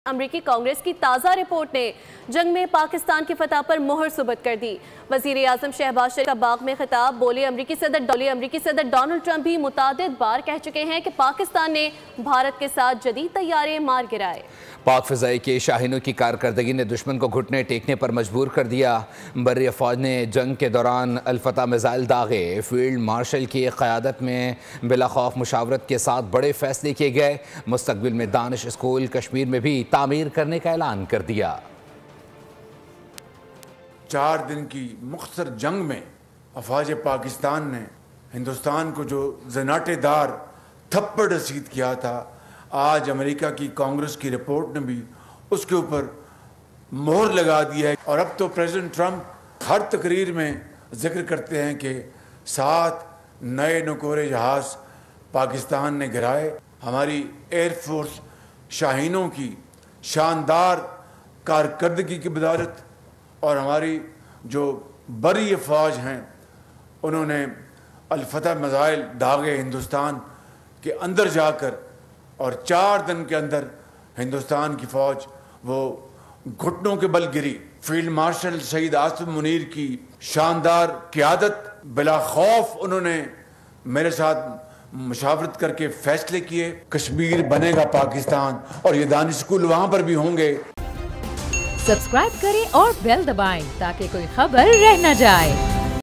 अमरीकी कांग्रेस की ताज़ा रिपोर्ट ने जंग में पाकिस्तान की फतह पर मोहर सुबत कर दी। वज़ीर आज़म शहबाज शरीफ का बाग में खिताब। बोले अमरीकी सदर डोनाल्ड ट्रंप भी मुतादिद बार कह चुके हैं कि पाकिस्तान ने भारत के साथ जदीद तैयारे मार गिराए। पाक फ़िज़ाई के शाहीनों की कारकर्दगी ने दुश्मन को घुटने टेकने पर मजबूर कर दिया। बर्री फ़ौज ने जंग के दौरान अल-फतह मिसाइल दागे। फील्ड मार्शल की क़यादत में बिला खौफ मुशावरत के साथ बड़े फैसले किए गए। मुस्तक़बिल में दानिश स्कूल कश्मीर में भी तामीर करने का ऐलान कर दिया। 4 दिन की मुख्तसर जंग में अफवाज पाकिस्तान ने हिंदुस्तान को जो ज़नाटेदार थप्पड़ रसीद किया था, आज अमेरिका की कांग्रेस की रिपोर्ट ने भी उसके ऊपर मोहर लगा दी है। और अब तो प्रेसिडेंट ट्रंप हर तकरीर में जिक्र करते हैं कि 7 नए नकोरे जहाज़ पाकिस्तान ने गिराए। हमारी एयरफोर्स शाहीनों की शानदार कारकर्दगी की बदौलत और हमारी जो बरी फ़ौज हैं उन्होंने अल-फतह मिसाइल दागे हिंदुस्तान के अंदर जाकर, और 4 दिन के अंदर हिंदुस्तान की फ़ौज वो घुटनों के बल गिरी। फील्ड मार्शल शहीद आसिम मुनीर की शानदार क़यादत, बिला खौफ उन्होंने मेरे साथ मुशावरत करके फ़ैसले किए। कश्मीर बनेगा पाकिस्तान और ये दानिश स्कूल वहाँ पर भी होंगे। सब्सक्राइब करें और बेल दबाएं ताकि कोई खबर रह न जाए।